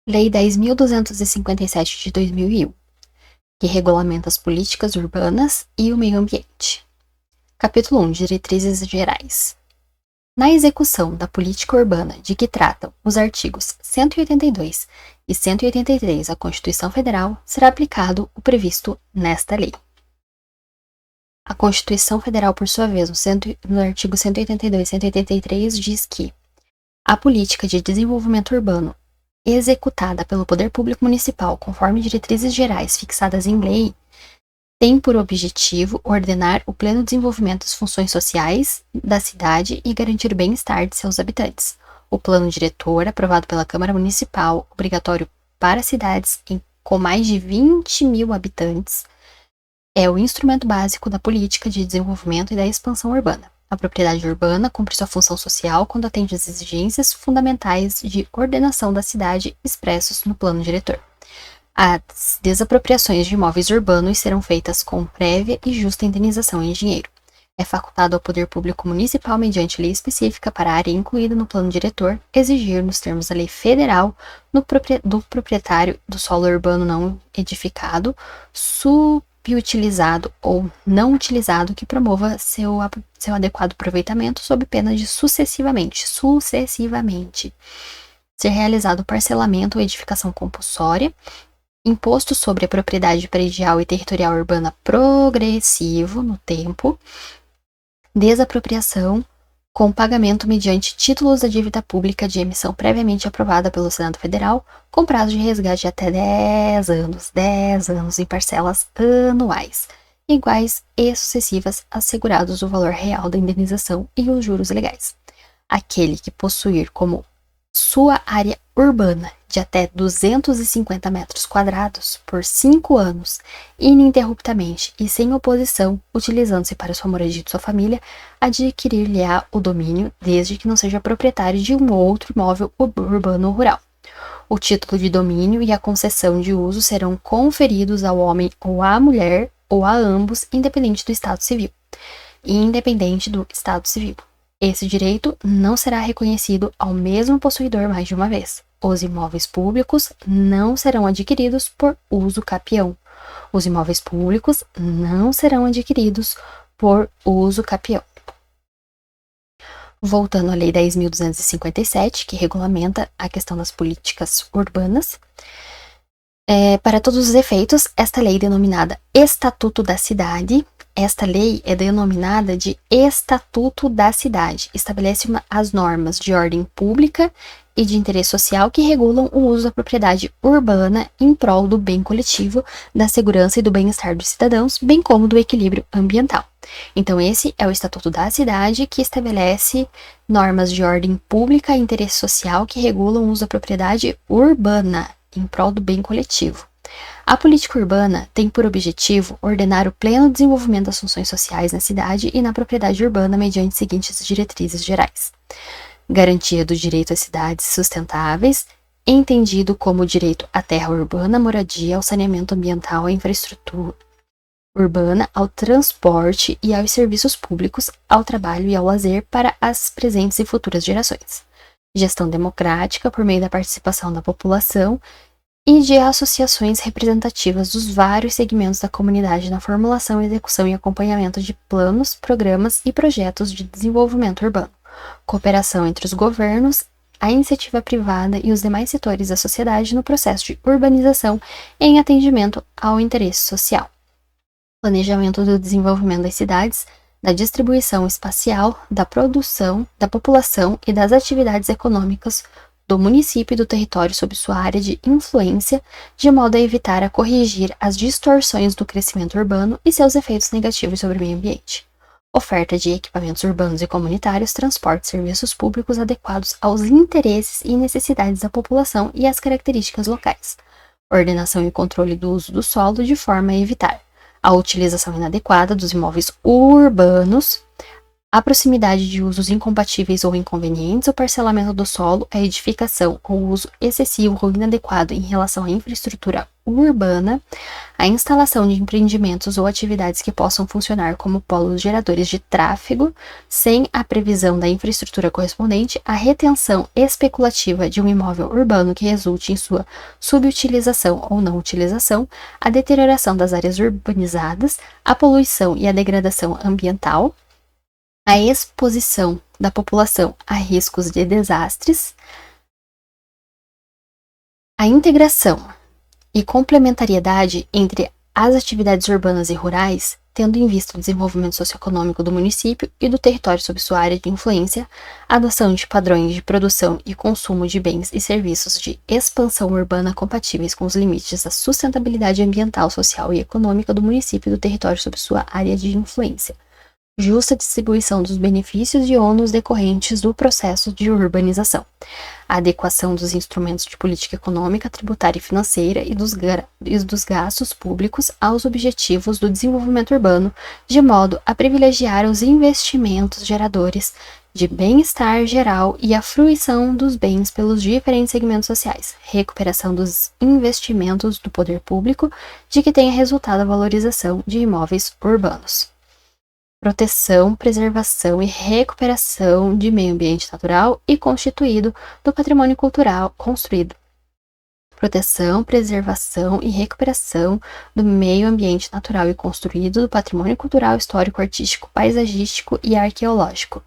Lei 10.257 de 2001, que regulamenta as políticas urbanas e o meio ambiente. Capítulo 1. Diretrizes gerais. Na execução da política urbana de que tratam os artigos 182 e 183 da Constituição Federal, será aplicado o previsto nesta lei. A Constituição Federal, por sua vez, no artigo 182 e 183, diz que a política de desenvolvimento urbano executada pelo Poder Público Municipal conforme diretrizes gerais fixadas em lei, tem por objetivo ordenar o pleno desenvolvimento das funções sociais da cidade e garantir o bem-estar de seus habitantes. O plano diretor, aprovado pela Câmara Municipal, obrigatório para cidades com mais de 20 mil habitantes, é o instrumento básico da política de desenvolvimento e da expansão urbana. A propriedade urbana cumpre sua função social quando atende às exigências fundamentais de ordenação da cidade expressos no plano diretor. As desapropriações de imóveis urbanos serão feitas com prévia e justa indenização em dinheiro. É facultado ao Poder Público Municipal, mediante lei específica para a área incluída no plano diretor, exigir, nos termos da lei federal, do proprietário do solo urbano não edificado, subutilizado ou não utilizado que promova seu adequado aproveitamento sob pena de sucessivamente ser realizado parcelamento ou edificação compulsória, imposto sobre a propriedade predial e territorial urbana progressivo no tempo, desapropriação com pagamento mediante títulos da dívida pública de emissão previamente aprovada pelo Senado Federal, com prazo de resgate de até 10 anos em parcelas anuais, iguais e sucessivas, assegurados o valor real da indenização e os juros legais. Aquele que possuir como sua área urbana de até 250 metros quadrados por 5 anos, ininterruptamente e sem oposição, utilizando-se para sua moradia de sua família, adquirir-lhe-á o domínio, desde que não seja proprietário de um outro imóvel urbano ou rural. O título de domínio e a concessão de uso serão conferidos ao homem ou à mulher, ou a ambos, independente do estado civil. Esse direito não será reconhecido ao mesmo possuidor mais de uma vez. Os imóveis públicos não serão adquiridos por uso capião. Os imóveis públicos não serão adquiridos por uso capião. Voltando à Lei 10.257, que regulamenta a questão das políticas urbanas, para todos os efeitos, esta lei denominada Estatuto da Cidade, esta lei é denominada de Estatuto da Cidade, estabelece as normas de ordem pública e de interesse social que regulam o uso da propriedade urbana em prol do bem coletivo, da segurança e do bem-estar dos cidadãos, bem como do equilíbrio ambiental. Então, esse é o Estatuto da Cidade, que estabelece normas de ordem pública e interesse social que regulam o uso da propriedade urbana em prol do bem coletivo. A política urbana tem por objetivo ordenar o pleno desenvolvimento das funções sociais na cidade e na propriedade urbana mediante as seguintes diretrizes gerais: garantia do direito às cidades sustentáveis, entendido como o direito à terra urbana, à moradia, ao saneamento ambiental, à infraestrutura urbana, ao transporte e aos serviços públicos, ao trabalho e ao lazer para as presentes e futuras gerações. Gestão democrática por meio da participação da população e de associações representativas dos vários segmentos da comunidade na formulação, execução e acompanhamento de planos, programas e projetos de desenvolvimento urbano. Cooperação entre os governos, a iniciativa privada e os demais setores da sociedade no processo de urbanização em atendimento ao interesse social. Planejamento do desenvolvimento das cidades, da distribuição espacial, da produção, da população e das atividades econômicas do município e do território sob sua área de influência, de modo a evitar a corrigir as distorções do crescimento urbano e seus efeitos negativos sobre o meio ambiente. Oferta de equipamentos urbanos e comunitários, transporte e serviços públicos adequados aos interesses e necessidades da população e às características locais. Ordenação e controle do uso do solo de forma a evitar a utilização inadequada dos imóveis urbanos, A proximidade de usos incompatíveis ou inconvenientes, o parcelamento do solo, a edificação ou uso excessivo ou inadequado em relação à infraestrutura urbana, a instalação de empreendimentos ou atividades que possam funcionar como polos geradores de tráfego, sem a previsão da infraestrutura correspondente, a retenção especulativa de um imóvel urbano que resulte em sua subutilização ou não utilização, a deterioração das áreas urbanizadas, a poluição e a degradação ambiental, a exposição da população a riscos de desastres, a integração e complementariedade entre as atividades urbanas e rurais, tendo em vista o desenvolvimento socioeconômico do município e do território sob sua área de influência, a adoção de padrões de produção e consumo de bens e serviços de expansão urbana compatíveis com os limites da sustentabilidade ambiental, social e econômica do município e do território sob sua área de influência. Justa distribuição dos benefícios e ônus decorrentes do processo de urbanização, a adequação dos instrumentos de política econômica, tributária e financeira e dos gastos públicos aos objetivos do desenvolvimento urbano, de modo a privilegiar os investimentos geradores de bem-estar geral e a fruição dos bens pelos diferentes segmentos sociais, recuperação dos investimentos do poder público, de que tenha resultado a valorização de imóveis urbanos. Proteção, preservação e recuperação de meio ambiente natural e constituído do patrimônio cultural construído. Proteção, preservação e recuperação do meio ambiente natural e construído do patrimônio cultural, histórico, artístico, paisagístico e arqueológico.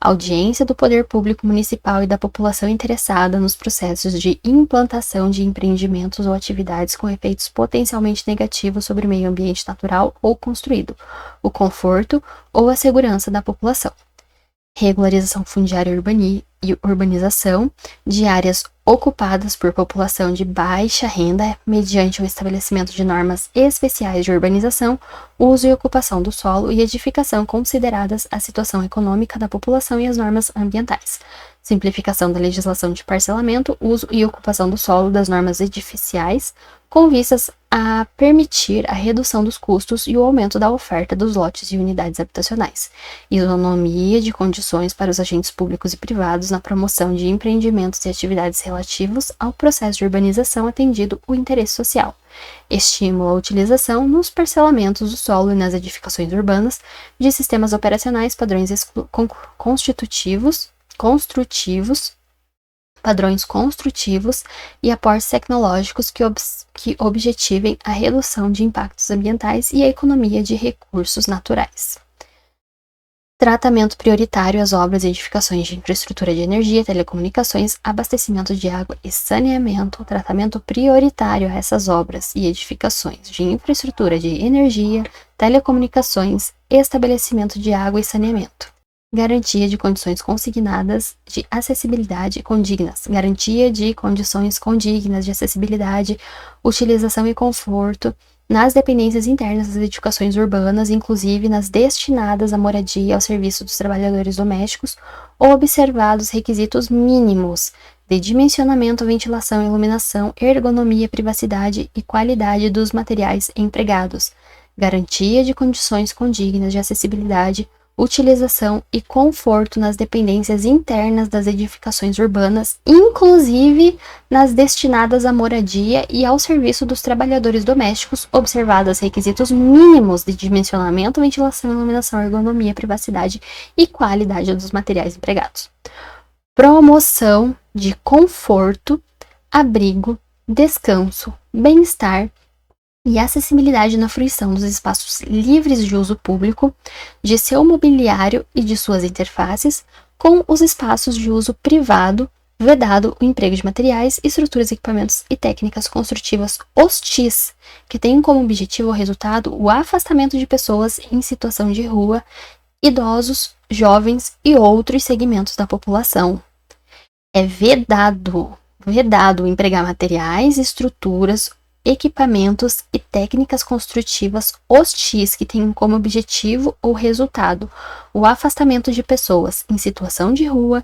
Audiência do poder público municipal e da população interessada nos processos de implantação de empreendimentos ou atividades com efeitos potencialmente negativos sobre o meio ambiente natural ou construído, o conforto ou a segurança da população. Regularização fundiária e urbanização de áreas ocupadas por população de baixa renda mediante o estabelecimento de normas especiais de urbanização, uso e ocupação do solo e edificação consideradas a situação econômica da população e as normas ambientais. Simplificação da legislação de parcelamento, uso e ocupação do solo das normas edificiais, com vistas a permitir a redução dos custos e o aumento da oferta dos lotes e unidades habitacionais. Isonomia de condições para os agentes públicos e privados na promoção de empreendimentos e atividades relativos ao processo de urbanização atendido o interesse social. Estímulo à utilização nos parcelamentos do solo e nas edificações urbanas de sistemas operacionais, padrões padrões construtivos e aportes tecnológicos que objetivem a redução de impactos ambientais e a economia de recursos naturais. Tratamento prioritário às obras e edificações de infraestrutura de energia, telecomunicações, abastecimento de água e saneamento. Tratamento prioritário a essas obras e edificações de infraestrutura de energia, telecomunicações, estabelecimento de água e saneamento. Garantia de condições consignadas de acessibilidade condignas. Garantia de condições condignas de acessibilidade, utilização e conforto nas dependências internas das edificações urbanas, inclusive nas destinadas à moradia e ao serviço dos trabalhadores domésticos, observados requisitos mínimos de dimensionamento, ventilação, iluminação, ergonomia, privacidade e qualidade dos materiais empregados. Garantia de condições condignas de acessibilidade, utilização e conforto nas dependências internas das edificações urbanas, inclusive nas destinadas à moradia e ao serviço dos trabalhadores domésticos, observados requisitos mínimos de dimensionamento, ventilação, iluminação, ergonomia, privacidade e qualidade dos materiais empregados. Promoção de conforto, abrigo, descanso, bem-estar e acessibilidade na fruição dos espaços livres de uso público, de seu mobiliário e de suas interfaces, com os espaços de uso privado, vedado o emprego de materiais, estruturas, equipamentos e técnicas construtivas hostis, que tenham como objetivo ou resultado o afastamento de pessoas em situação de rua, idosos, jovens e outros segmentos da população. É vedado empregar materiais, estruturas, equipamentos e técnicas construtivas hostis que tenham como objetivo ou resultado o afastamento de pessoas em situação de rua,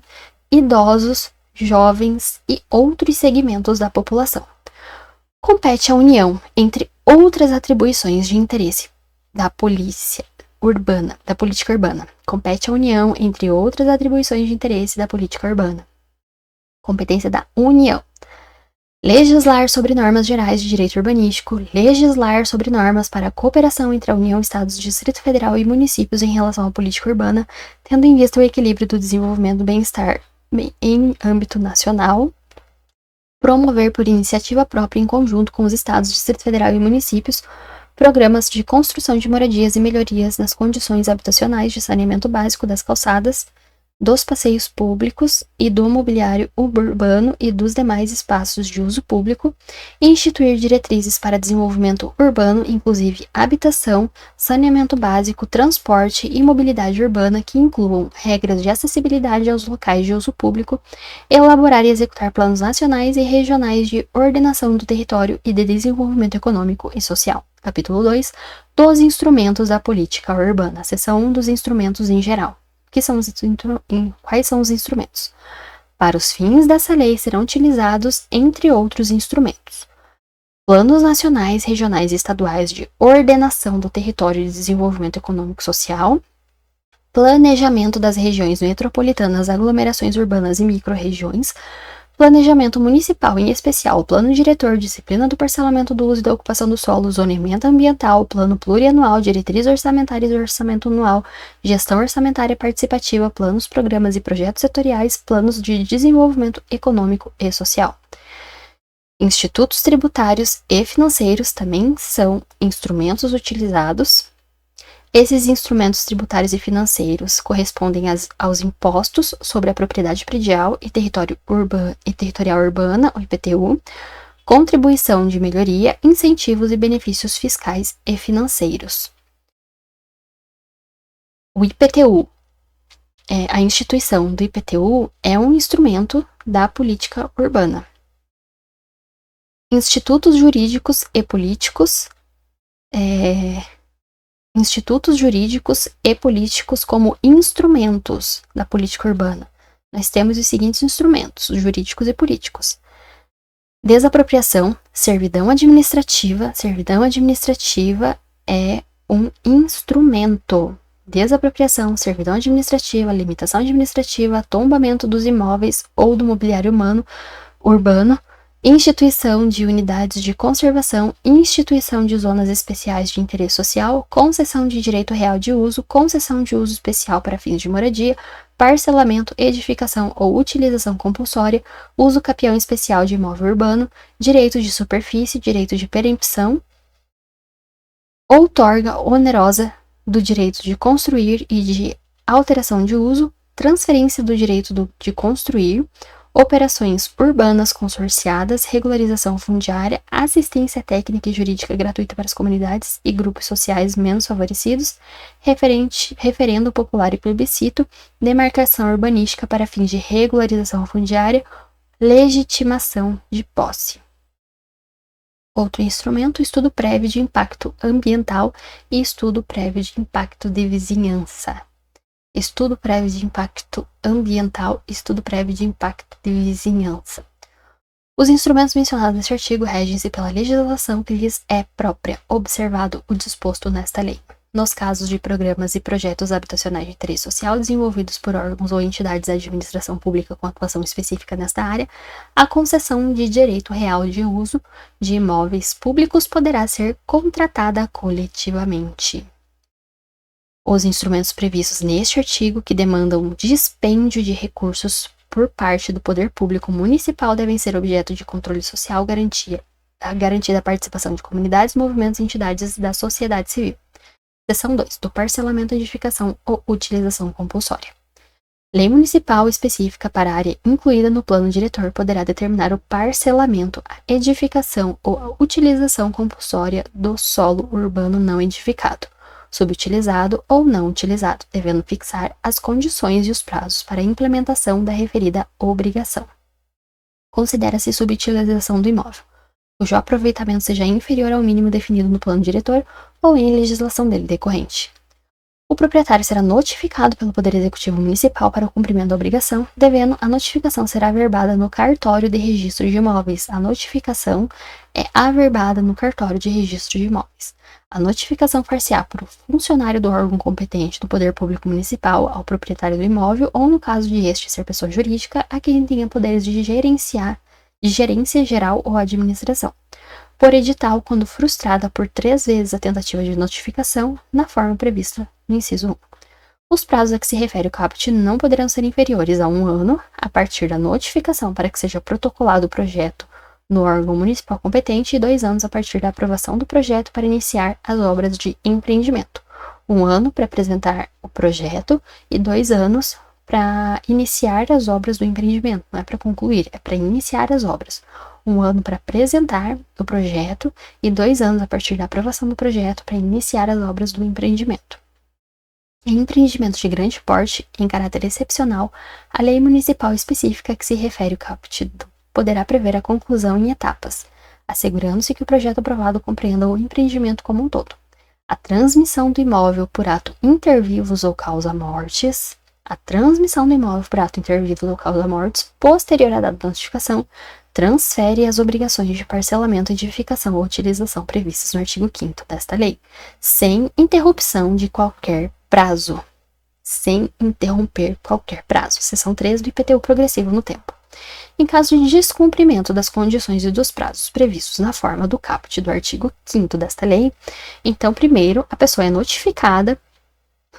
idosos, jovens e outros segmentos da população. Compete à União, entre outras atribuições de interesse da polícia, urbana, da política urbana. Compete à União, entre outras atribuições de interesse da política urbana. Competência da União. Legislar sobre normas gerais de direito urbanístico, legislar sobre normas para a cooperação entre a União, Estados, Distrito Federal e municípios em relação à política urbana, tendo em vista o equilíbrio do desenvolvimento do bem-estar em âmbito nacional, promover por iniciativa própria em conjunto com os Estados, Distrito Federal e municípios programas de construção de moradias e melhorias nas condições habitacionais, de saneamento básico das calçadas, dos passeios públicos e do mobiliário urbano e dos demais espaços de uso público, e instituir diretrizes para desenvolvimento urbano, inclusive habitação, saneamento básico, transporte e mobilidade urbana, que incluam regras de acessibilidade aos locais de uso público, elaborar e executar planos nacionais e regionais de ordenação do território e de desenvolvimento econômico e social. Capítulo 2, dos instrumentos da política urbana, seção 1 dos instrumentos em geral. Quais são os instrumentos? Para os fins dessa lei serão utilizados, entre outros instrumentos, planos nacionais, regionais e estaduais de ordenação do território e de desenvolvimento econômico e social, planejamento das regiões metropolitanas, aglomerações urbanas e micro-regiões, planejamento municipal, em especial o plano diretor, disciplina do parcelamento do uso e da ocupação do solo, zoneamento ambiental, plano plurianual, diretriz orçamentária e orçamento anual, gestão orçamentária participativa, planos, programas e projetos setoriais, planos de desenvolvimento econômico e social. Institutos tributários e financeiros também são instrumentos utilizados. Esses instrumentos tributários e financeiros correspondem aos impostos sobre a propriedade predial e territorial urbana, o IPTU, contribuição de melhoria, incentivos e benefícios fiscais e financeiros. O IPTU, a instituição do IPTU, é um instrumento da política urbana. Institutos jurídicos e políticos como instrumentos da política urbana. Nós temos os seguintes instrumentos, jurídicos e políticos. Desapropriação, servidão administrativa. Servidão administrativa é um instrumento. Desapropriação, servidão administrativa, limitação administrativa, tombamento dos imóveis ou do mobiliário urbano, instituição de unidades de conservação, instituição de zonas especiais de interesse social, concessão de direito real de uso, concessão de uso especial para fins de moradia, parcelamento, edificação ou utilização compulsória, uso capião especial de imóvel urbano, direito de superfície, direito de perempção, outorga onerosa do direito de construir e de alteração de uso, transferência do direito de construir, operações urbanas consorciadas, regularização fundiária, assistência técnica e jurídica gratuita para as comunidades e grupos sociais menos favorecidos, referendo popular e plebiscito, demarcação urbanística para fins de regularização fundiária, legitimação de posse. Outro instrumento, estudo prévio de impacto ambiental e estudo prévio de impacto de vizinhança. Estudo prévio de impacto ambiental, estudo prévio de impacto de vizinhança. Os instrumentos mencionados neste artigo regem-se pela legislação que lhes é própria, observado o disposto nesta lei. Nos casos de programas e projetos habitacionais de interesse social desenvolvidos por órgãos ou entidades da administração pública com atuação específica nesta área, a concessão de direito real de uso de imóveis públicos poderá ser contratada coletivamente. Os instrumentos previstos neste artigo que demandam dispêndio de recursos por parte do poder público municipal devem ser objeto de controle social, garantida a participação de comunidades, movimentos e entidades da sociedade civil. Seção 2. Do parcelamento, edificação ou utilização compulsória. Lei municipal específica para a área incluída no plano diretor poderá determinar o parcelamento, a edificação ou a utilização compulsória do solo urbano não edificado, subutilizado ou não utilizado, devendo fixar as condições e os prazos para a implementação da referida obrigação. Considera-se subutilização do imóvel, cujo aproveitamento seja inferior ao mínimo definido no plano diretor ou em legislação dele decorrente. O proprietário será notificado pelo Poder Executivo Municipal para o cumprimento da obrigação, devendo a notificação ser averbada no cartório de registro de imóveis. A notificação é averbada no cartório de registro de imóveis. A notificação far-se-á por funcionário do órgão competente do Poder Público Municipal ao proprietário do imóvel ou, no caso de este ser pessoa jurídica, a quem tenha poderes de gerência geral ou administração, por edital, quando frustrada por 3 vezes a tentativa de notificação, na forma prevista no inciso 1. Os prazos a que se refere o caput não poderão ser inferiores a 1 ano, a partir da notificação para que seja protocolado o projeto no órgão municipal competente e 2 anos a partir da aprovação do projeto para iniciar as obras de empreendimento. 1 ano para apresentar o projeto e 2 anos para iniciar as obras do empreendimento. Não é para concluir, é para iniciar as obras. 1 ano para apresentar o projeto e 2 anos a partir da aprovação do projeto para iniciar as obras do empreendimento. Em empreendimentos de grande porte, em caráter excepcional, a lei municipal específica que se refere ao caput poderá prever a conclusão em etapas, assegurando-se que o projeto aprovado compreenda o empreendimento como um todo. A transmissão do imóvel por ato inter vivos ou causa mortis, posterior à data da notificação, transfere as obrigações de parcelamento, edificação ou utilização previstas no artigo 5º desta lei, sem interrupção de qualquer prazo. Sem interromper qualquer prazo. Seção 3 do IPTU progressivo no tempo. Em caso de descumprimento das condições e dos prazos previstos na forma do caput do artigo 5º desta lei, então, primeiro, a pessoa é notificada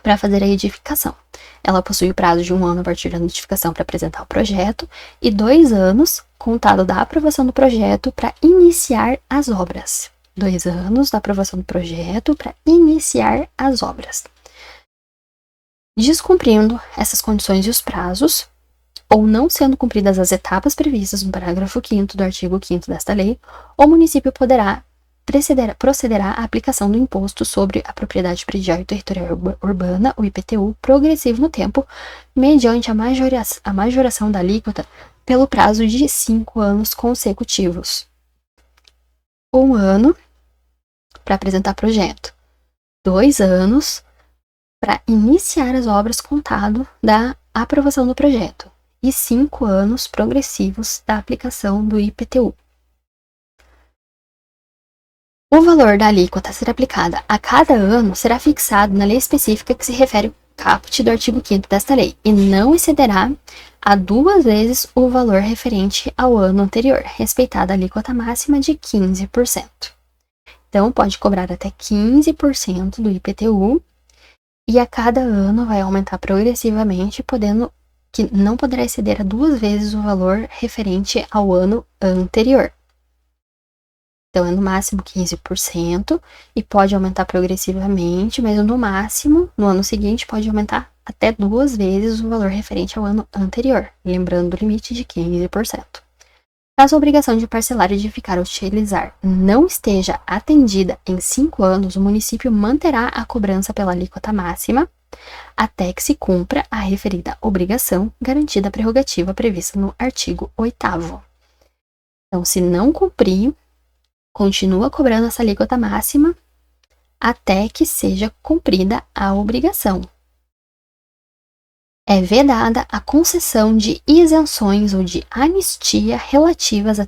para fazer a edificação. Ela possui o prazo de 1 ano a partir da notificação para apresentar o projeto e 2 anos, contado da aprovação do projeto, para iniciar as obras. 2 anos da aprovação do projeto para iniciar as obras. Descumprindo essas condições e os prazos, ou não sendo cumpridas as etapas previstas no parágrafo 5º do artigo 5º desta lei, o município procederá à aplicação do Imposto sobre a Propriedade Predial e Territorial Urbana, o IPTU, progressivo no tempo, mediante a majoração da alíquota pelo prazo de 5 anos consecutivos. 1 ano para apresentar projeto, 2 anos para iniciar as obras contado da aprovação do projeto e 5 anos progressivos da aplicação do IPTU. O valor da alíquota a ser aplicada a cada ano será fixado na lei específica que se refere ao caput do artigo 5º desta lei e não excederá a 2 vezes o valor referente ao ano anterior, respeitada a alíquota máxima de 15%. Então, pode cobrar até 15% do IPTU e a cada ano vai aumentar progressivamente, que não poderá exceder a 2 vezes o valor referente ao ano anterior. Então, é no máximo 15% e pode aumentar progressivamente, mas no máximo, no ano seguinte, pode aumentar até 2 vezes o valor referente ao ano anterior, lembrando o limite de 15%. Caso a obrigação de parcelar, edificar ou utilizar não esteja atendida em 5 anos, o município manterá a cobrança pela alíquota máxima até que se cumpra a referida obrigação, garantida a prerrogativa prevista no artigo 8º. Então, se não cumprir, continua cobrando essa alíquota máxima até que seja cumprida a obrigação. É vedada a concessão de isenções ou de anistia relativas à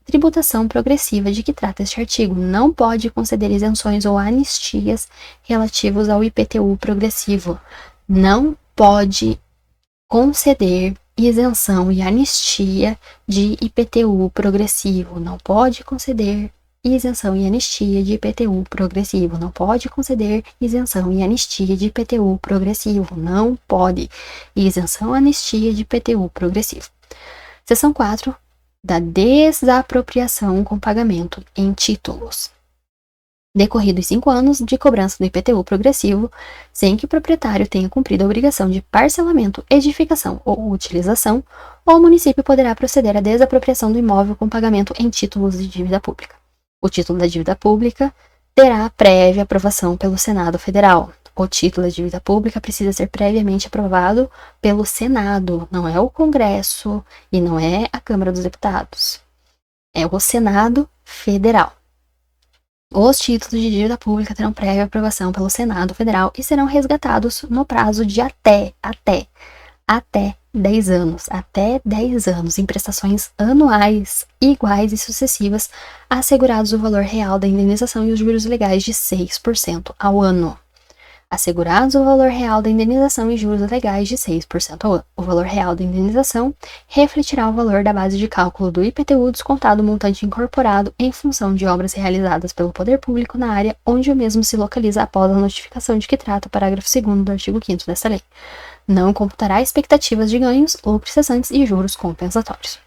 tributação progressiva de que trata este artigo. Não pode conceder isenções ou anistias relativas ao IPTU progressivo. Não pode conceder isenção e anistia de IPTU progressivo. Não pode conceder isenção e anistia de IPTU progressivo. Não pode conceder isenção e anistia de IPTU progressivo. Não pode. Isenção e anistia de IPTU progressivo. Seção 4 da desapropriação com pagamento em títulos. Decorridos 5 anos de cobrança do IPTU progressivo, sem que o proprietário tenha cumprido a obrigação de parcelamento, edificação ou utilização, o município poderá proceder à desapropriação do imóvel com pagamento em títulos de dívida pública. O título da dívida pública terá prévia aprovação pelo Senado Federal. O título da dívida pública precisa ser previamente aprovado pelo Senado, não é o Congresso e não é a Câmara dos Deputados. É o Senado Federal. Os títulos de dívida pública terão prévia aprovação pelo Senado Federal e serão resgatados no prazo de até 10 anos, em prestações anuais iguais e sucessivas, assegurados o valor real da indenização e os juros legais de 6% ao ano. Assegurados o valor real da indenização e juros legais de 6% ao ano. O valor real da indenização refletirá o valor da base de cálculo do IPTU descontado o montante incorporado em função de obras realizadas pelo poder público na área onde o mesmo se localiza após a notificação de que trata o parágrafo 2º do artigo 5º desta lei. Não computará expectativas de ganhos, lucros cessantes e juros compensatórios.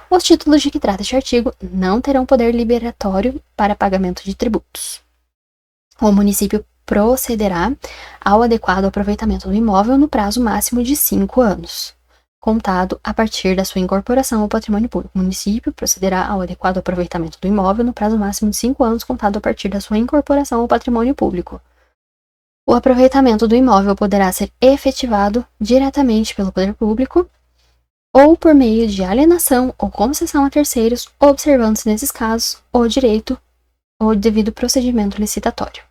Os títulos de que trata este artigo não terão poder liberatório para pagamento de tributos. O município procederá ao adequado aproveitamento do imóvel no prazo máximo de 5 anos, contado a partir da sua incorporação ao patrimônio público. O município procederá ao adequado aproveitamento do imóvel no prazo máximo de 5 anos, contado a partir da sua incorporação ao patrimônio público. O aproveitamento do imóvel poderá ser efetivado diretamente pelo poder público ou por meio de alienação ou concessão a terceiros, observando-se nesses casos o direito ou devido procedimento licitatório.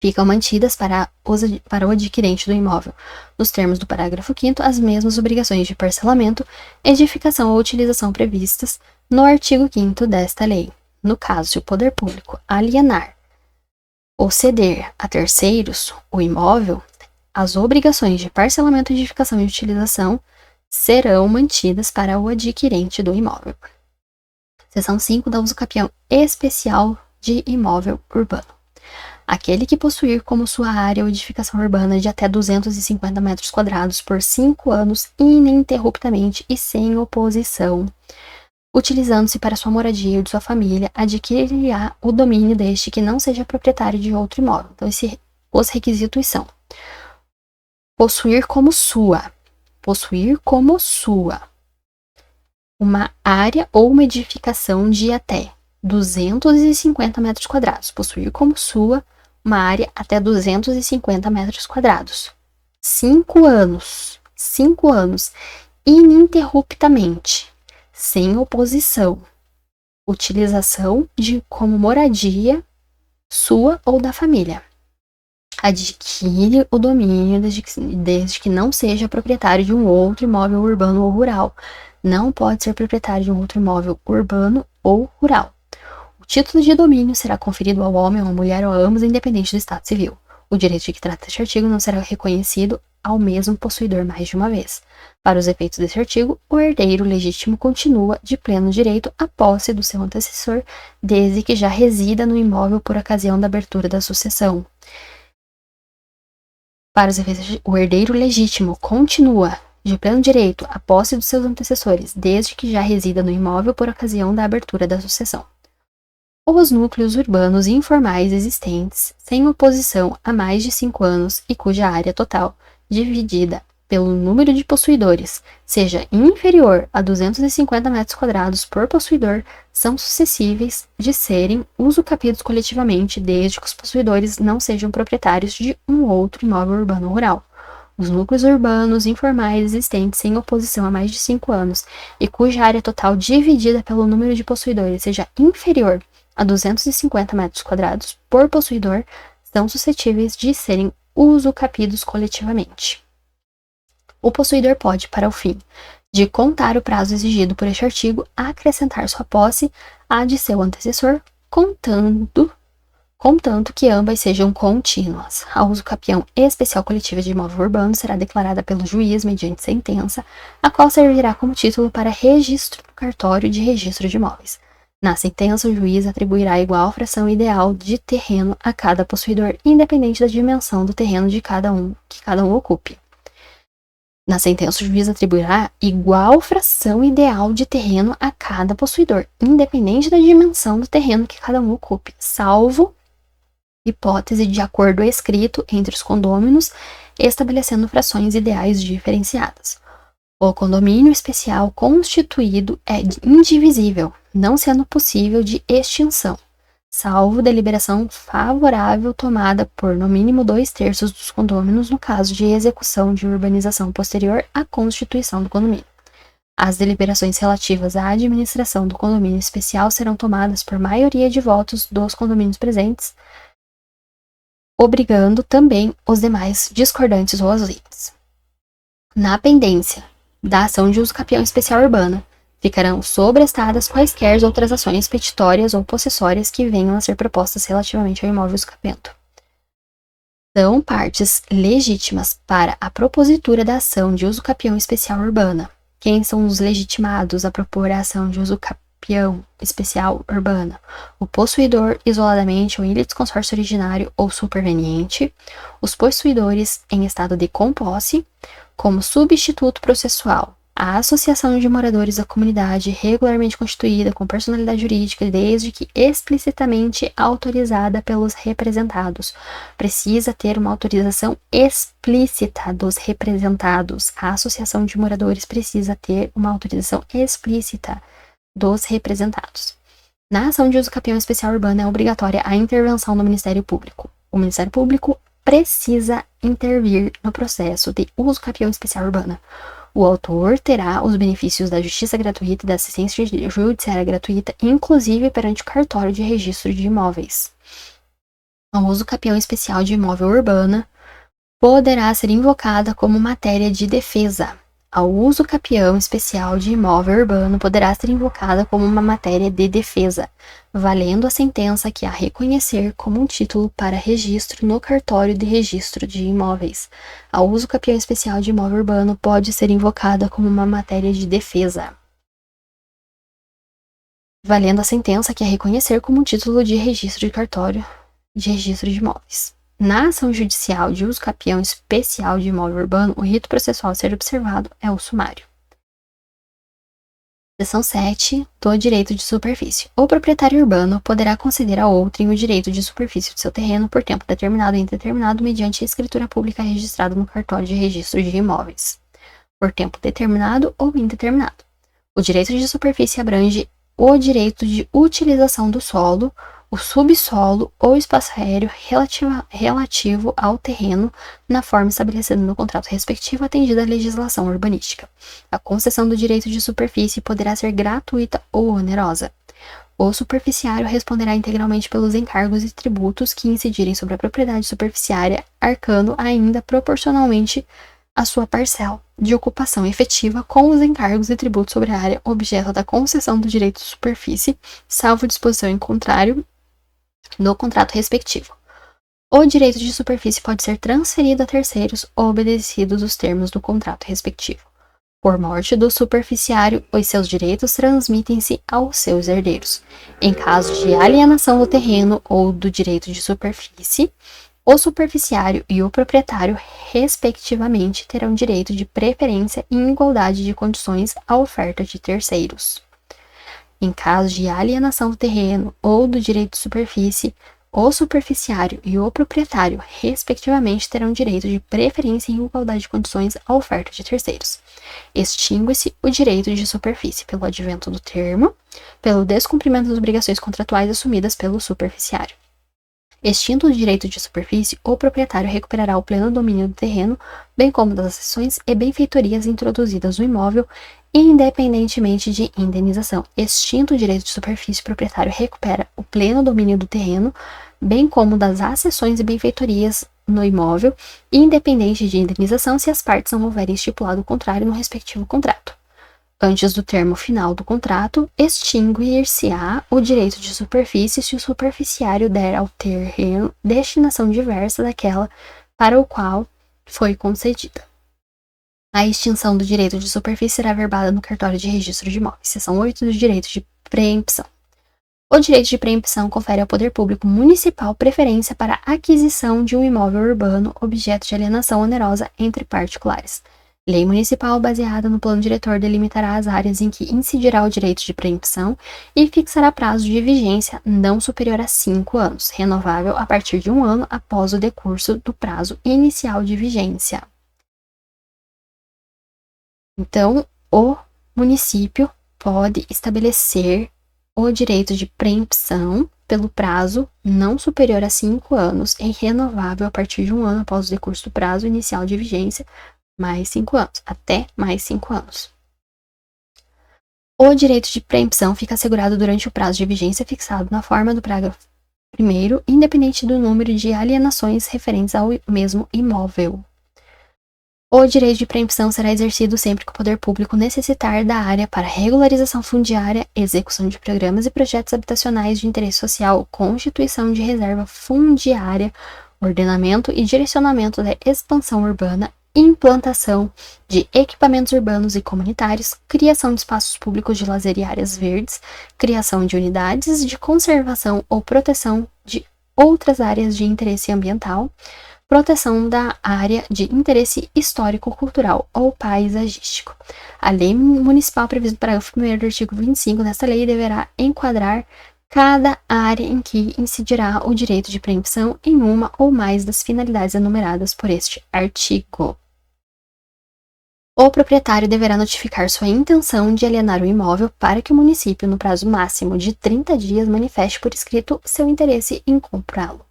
Ficam mantidas para o adquirente do imóvel, nos termos do parágrafo 5º, as mesmas obrigações de parcelamento, edificação ou utilização previstas no artigo 5º desta lei. No caso, se o poder público alienar ou ceder a terceiros o imóvel, as obrigações de parcelamento, edificação e utilização serão mantidas para o adquirente do imóvel. Seção 5 da uso capião especial de imóvel urbano. Aquele que possuir como sua área ou edificação urbana de até 250 metros quadrados por 5 anos ininterruptamente e sem oposição, utilizando-se para sua moradia ou de sua família, adquirirá o domínio deste que não seja proprietário de outro imóvel. Então, os requisitos são: possuir como sua uma área ou uma edificação de até 250 metros quadrados, possuir como sua uma área até 250 metros quadrados. 5 anos, ininterruptamente, sem oposição, utilização como moradia sua ou da família. Adquire o domínio desde que não seja proprietário de um outro imóvel urbano ou rural. Não pode ser proprietário de um outro imóvel urbano ou rural. O título de domínio será conferido ao homem ou à mulher ou a ambos, independente do estado civil. O direito de que trata este artigo não será reconhecido ao mesmo possuidor mais de uma vez. Para os efeitos deste artigo, o herdeiro legítimo continua de pleno direito à posse do seu antecessor, desde que já resida no imóvel por ocasião da abertura da sucessão. Para os efeitos, o herdeiro legítimo continua de pleno direito à posse dos seus antecessores, desde que já resida no imóvel por ocasião da abertura da sucessão. Os núcleos urbanos informais existentes, sem oposição há mais de 5 anos e cuja área total, dividida pelo número de possuidores, seja inferior a 250 metros quadrados por possuidor, são suscetíveis de serem usucapidos coletivamente, desde que os possuidores não sejam proprietários de um outro imóvel urbano ou rural. Os núcleos urbanos informais existentes sem oposição há mais de 5 anos e cuja área total dividida pelo número de possuidores seja inferior a 250 metros quadrados por possuidor, são suscetíveis de serem usucapidos coletivamente. O possuidor pode, para o fim de contar o prazo exigido por este artigo, acrescentar sua posse à de seu antecessor, contanto que ambas sejam contínuas. A uso capião especial coletiva de imóvel urbano será declarada pelo juiz mediante sentença, a qual servirá como título para registro no cartório de registro de imóveis. Na sentença, o juiz atribuirá igual fração ideal de terreno a cada possuidor, independente da dimensão do terreno que cada um ocupe. Na sentença, o juiz atribuirá igual fração ideal de terreno a cada possuidor, independente da dimensão do terreno que cada um ocupe, salvo hipótese de acordo escrito entre os condôminos, estabelecendo frações ideais diferenciadas. O condomínio especial constituído é indivisível, não sendo possível de extinção, salvo deliberação favorável tomada por no mínimo 2/3 dos condôminos no caso de execução de urbanização posterior à constituição do condomínio. As deliberações relativas à administração do condomínio especial serão tomadas por maioria de votos dos condomínios presentes, obrigando também os demais discordantes ou ausentes. Na pendência da ação de uso capião especial urbana, ficarão sobrestadas quaisquer outras ações petitórias ou possessórias que venham a ser propostas relativamente ao imóvel usucapiento. São partes legítimas para a propositura da ação de uso capião especial urbana. Quem são os legitimados a propor a ação de uso capião especial urbana? O possuidor isoladamente ou em litisconsórcio originário ou superveniente, os possuidores em estado de composse, como substituto processual, a associação de moradores da comunidade regularmente constituída com personalidade jurídica, desde que explicitamente autorizada pelos representados. Precisa ter uma autorização explícita dos representados. A associação de moradores precisa ter uma autorização explícita dos representados. Na ação de uso capião especial urbana é obrigatória a intervenção do Ministério Público. O Ministério Público precisa intervir no processo de uso capião especial urbana. O autor terá os benefícios da justiça gratuita e da assistência judiciária gratuita, inclusive perante o cartório de registro de imóveis. O uso capião especial de imóvel urbana poderá ser invocada como matéria de defesa. O uso capião especial de imóvel urbano poderá ser invocada como uma matéria de defesa, valendo a sentença que a reconhecer como um título para registro no cartório de registro de imóveis. O uso capião especial de imóvel urbano pode ser invocada como uma matéria de defesa, valendo a sentença que a reconhecer como um título de registro de cartório de registro de imóveis. Na ação judicial de uso capião especial de imóvel urbano, o rito processual a ser observado é o sumário. Seção 7 do direito de superfície. O proprietário urbano poderá conceder a outrem o direito de superfície do seu terreno por tempo determinado ou indeterminado mediante escritura pública registrada no cartório de registro de imóveis, por tempo determinado ou indeterminado. O direito de superfície abrange o direito de utilização do solo, o subsolo ou espaço aéreo relativo ao terreno na forma estabelecida no contrato respectivo, atendida à legislação urbanística. A concessão do direito de superfície poderá ser gratuita ou onerosa. O superficiário responderá integralmente pelos encargos e tributos que incidirem sobre a propriedade superficiária, arcando ainda proporcionalmente a sua parcela de ocupação efetiva com os encargos e tributos sobre a área objeto da concessão do direito de superfície, salvo disposição em contrário no contrato respectivo. O direito de superfície pode ser transferido a terceiros obedecidos os termos do contrato respectivo. Por morte do superficiário, os seus direitos transmitem-se aos seus herdeiros. Em caso de alienação do terreno ou do direito de superfície, o superficiário e o proprietário, respectivamente, terão direito de preferência em igualdade de condições à oferta de terceiros. Em caso de alienação do terreno ou do direito de superfície, o superficiário e o proprietário, respectivamente, terão direito de preferência em igualdade de condições à oferta de terceiros. Extingue-se o direito de superfície pelo advento do termo, pelo descumprimento das obrigações contratuais assumidas pelo superficiário. Extinto o direito de superfície, o proprietário recuperará o pleno domínio do terreno, bem como das acessões e benfeitorias introduzidas no imóvel, independentemente de indenização. Extinto o direito de superfície, o proprietário recupera o pleno domínio do terreno, bem como das acessões e benfeitorias no imóvel, independente de indenização, se as partes não houverem estipulado o contrário no respectivo contrato. Antes do termo final do contrato, extinguir-se-á o direito de superfície se o superficiário der ao terreno destinação diversa daquela para o qual foi concedida. A extinção do direito de superfície será verbada no cartório de registro de imóveis. Seção 8 do direito de preempção. O direito de preempção confere ao poder público municipal preferência para a aquisição de um imóvel urbano objeto de alienação onerosa entre particulares. Lei municipal baseada no plano diretor delimitará as áreas em que incidirá o direito de preempção e fixará prazo de vigência não superior a 5 anos, renovável a partir de 1 ano após o decurso do prazo inicial de vigência. Então, o município pode estabelecer o direito de preempção pelo prazo não superior a 5 anos e renovável a partir de 1 ano após o decurso do prazo inicial de vigência, mais 5 anos, até mais 5 anos. O direito de preempção fica assegurado durante o prazo de vigência fixado na forma do parágrafo 1º, independente do número de alienações referentes ao mesmo imóvel. O direito de preempção será exercido sempre que o poder público necessitar da área para regularização fundiária, execução de programas e projetos habitacionais de interesse social, constituição de reserva fundiária, ordenamento e direcionamento da expansão urbana, implantação de equipamentos urbanos e comunitários, criação de espaços públicos de lazer e áreas verdes, criação de unidades de conservação ou proteção de outras áreas de interesse ambiental, proteção da área de interesse histórico-cultural ou paisagístico. A lei municipal prevista no parágrafo 1º do artigo 25 desta lei deverá enquadrar cada área em que incidirá o direito de preempção em uma ou mais das finalidades enumeradas por este artigo. O proprietário deverá notificar sua intenção de alienar o imóvel para que o município, no prazo máximo de 30 dias, manifeste por escrito seu interesse em comprá-lo.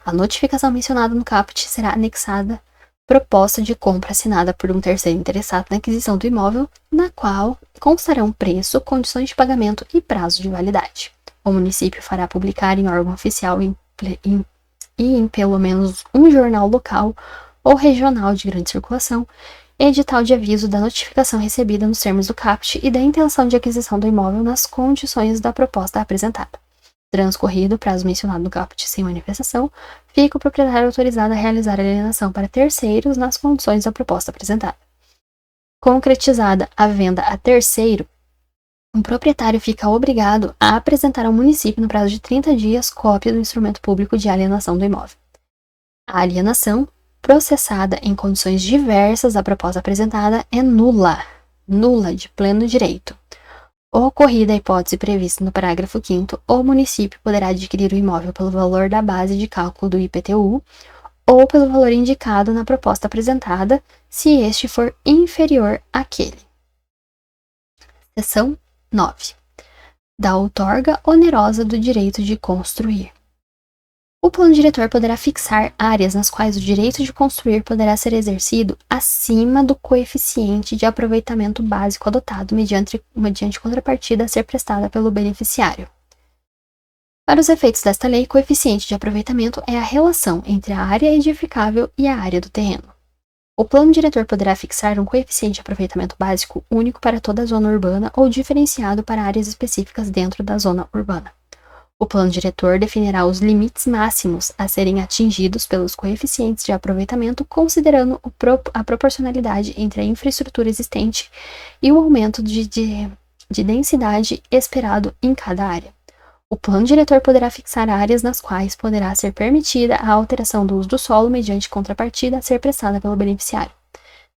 A notificação mencionada no caput será anexada proposta de compra assinada por um terceiro interessado na aquisição do imóvel, na qual constarão preço, condições de pagamento e prazo de validade. O município fará publicar em órgão oficial e em pelo menos um jornal local ou regional de grande circulação edital de aviso da notificação recebida nos termos do caput e da intenção de aquisição do imóvel nas condições da proposta apresentada. Transcorrido o prazo mencionado no caput sem manifestação, fica o proprietário autorizado a realizar a alienação para terceiros nas condições da proposta apresentada. Concretizada a venda a terceiro, o proprietário fica obrigado a apresentar ao município no prazo de 30 dias cópia do instrumento público de alienação do imóvel. A alienação, processada em condições diversas da proposta apresentada, é nula de pleno direito. Ocorrida a hipótese prevista no parágrafo 5º, o município poderá adquirir o imóvel pelo valor da base de cálculo do IPTU ou pelo valor indicado na proposta apresentada, se este for inferior àquele. Seção 9. Da outorga onerosa do direito de construir. O plano diretor poderá fixar áreas nas quais o direito de construir poderá ser exercido acima do coeficiente de aproveitamento básico adotado mediante contrapartida a ser prestada pelo beneficiário. Para os efeitos desta lei, coeficiente de aproveitamento é a relação entre a área edificável e a área do terreno. O plano diretor poderá fixar um coeficiente de aproveitamento básico único para toda a zona urbana ou diferenciado para áreas específicas dentro da zona urbana. O plano diretor definirá os limites máximos a serem atingidos pelos coeficientes de aproveitamento, considerando a proporcionalidade entre a infraestrutura existente e o aumento de densidade esperado em cada área. O plano diretor poderá fixar áreas nas quais poderá ser permitida a alteração do uso do solo mediante contrapartida a ser prestada pelo beneficiário.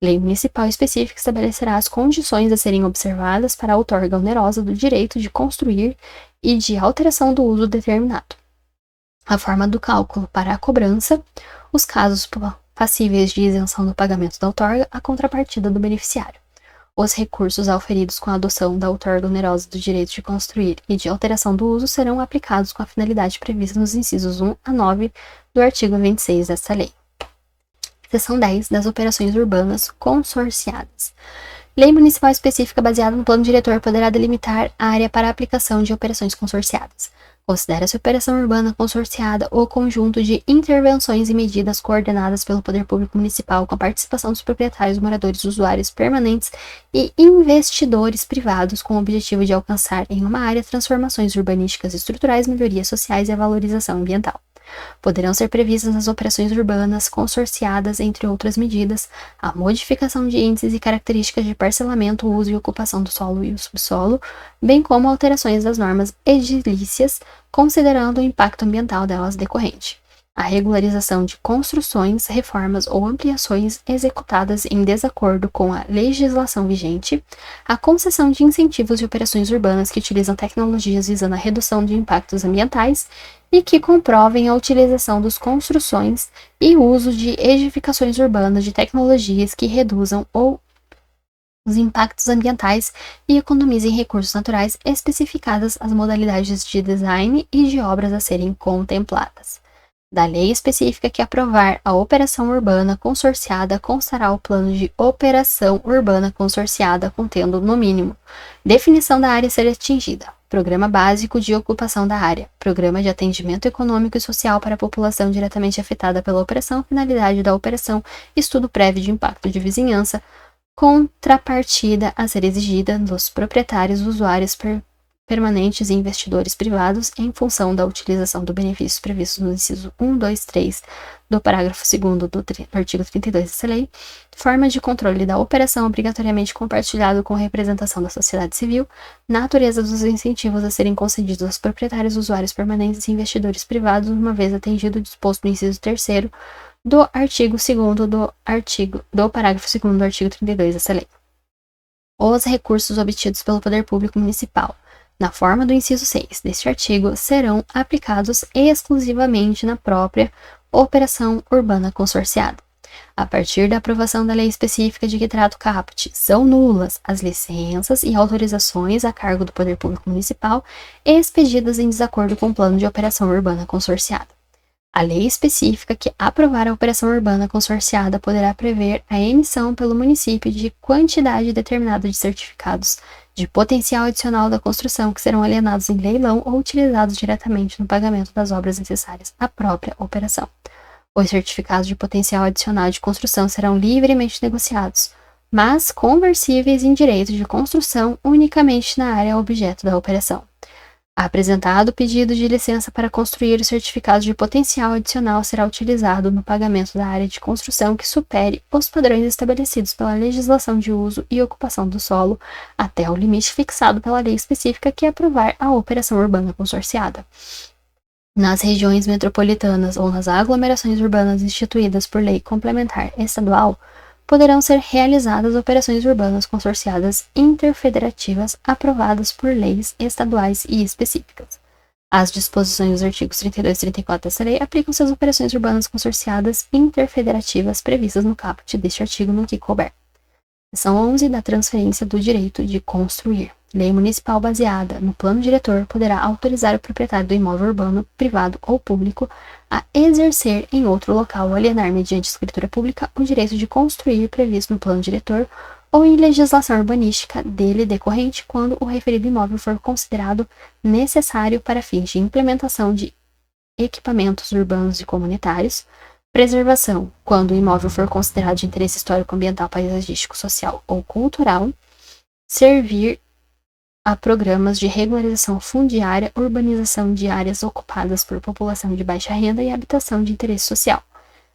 Lei municipal específica estabelecerá as condições a serem observadas para a outorga onerosa do direito de construir e de alteração do uso determinado. A forma do cálculo para a cobrança, os casos passíveis de isenção do pagamento da outorga, a contrapartida do beneficiário. Os recursos auferidos com a adoção da outorga onerosa do direito de construir e de alteração do uso serão aplicados com a finalidade prevista nos incisos 1 a 9 do artigo 26 desta lei. Seção 10 das operações urbanas consorciadas. Lei municipal específica baseada no plano diretor poderá delimitar a área para a aplicação de operações consorciadas. Considera-se operação urbana consorciada o conjunto de intervenções e medidas coordenadas pelo poder público municipal com a participação dos proprietários, moradores, usuários permanentes e investidores privados com o objetivo de alcançar em uma área transformações urbanísticas e estruturais, melhorias sociais e a valorização ambiental. Poderão ser previstas nas operações urbanas consorciadas, entre outras medidas, a modificação de índices e características de parcelamento, uso e ocupação do solo e o subsolo, bem como alterações das normas edilícias, considerando o impacto ambiental delas decorrente. A regularização de construções, reformas ou ampliações executadas em desacordo com a legislação vigente, a concessão de incentivos de operações urbanas que utilizam tecnologias visando a redução de impactos ambientais e que comprovem a utilização das construções e uso de edificações urbanas de tecnologias que reduzam os impactos ambientais e economizem recursos naturais, especificadas as modalidades de design e de obras a serem contempladas. da lei específica que aprovar a operação urbana consorciada constará o plano de operação urbana consorciada contendo, no mínimo, definição da área a ser atingida, programa básico de ocupação da área, programa de atendimento econômico e social para a população diretamente afetada pela operação, finalidade da operação, estudo prévio de impacto de vizinhança, contrapartida a ser exigida dos proprietários, usuários permanentes e investidores privados em função da utilização do benefício previsto no inciso 1, 2, 3 do parágrafo 2º do artigo 32 dessa lei, forma de controle da operação obrigatoriamente compartilhado com representação da sociedade civil, natureza dos incentivos a serem concedidos aos proprietários, usuários permanentes e investidores privados, uma vez atendido o disposto no inciso 3º do artigo 2º do parágrafo 2º do artigo 32 dessa lei. Os recursos obtidos pelo poder público municipal na forma do inciso 6 deste artigo, serão aplicados exclusivamente na própria operação urbana consorciada. A partir da aprovação da lei específica de que trata o caput, são nulas as licenças e autorizações a cargo do poder público municipal expedidas em desacordo com o plano de operação urbana consorciada. A lei específica que aprovar a operação urbana consorciada poderá prever a emissão pelo município de quantidade determinada de certificados de potencial adicional da construção que serão alienados em leilão ou utilizados diretamente no pagamento das obras necessárias à própria operação. Os certificados de potencial adicional de construção serão livremente negociados, mas conversíveis em direito de construção unicamente na área objeto da operação. Apresentado o pedido de licença para construir, o certificado de potencial adicional será utilizado no pagamento da área de construção que supere os padrões estabelecidos pela legislação de uso e ocupação do solo até o limite fixado pela lei específica que aprovar a operação urbana consorciada. Nas regiões metropolitanas ou nas aglomerações urbanas instituídas por lei complementar estadual, poderão ser realizadas operações urbanas consorciadas interfederativas aprovadas por leis estaduais e específicas. As disposições dos artigos 32 e 34 dessa lei aplicam-se às operações urbanas consorciadas interfederativas previstas no caput deste artigo no que couber. Seção 11 da transferência do direito de construir. Lei municipal baseada no plano diretor poderá autorizar o proprietário do imóvel urbano, privado ou público a exercer em outro local ou alienar mediante escritura pública o direito de construir previsto no plano diretor ou em legislação urbanística dele decorrente quando o referido imóvel for considerado necessário para fins de implementação de equipamentos urbanos e comunitários, preservação, quando o imóvel for considerado de interesse histórico, ambiental, paisagístico, social ou cultural, servir a programas de regularização fundiária, urbanização de áreas ocupadas por população de baixa renda e habitação de interesse social.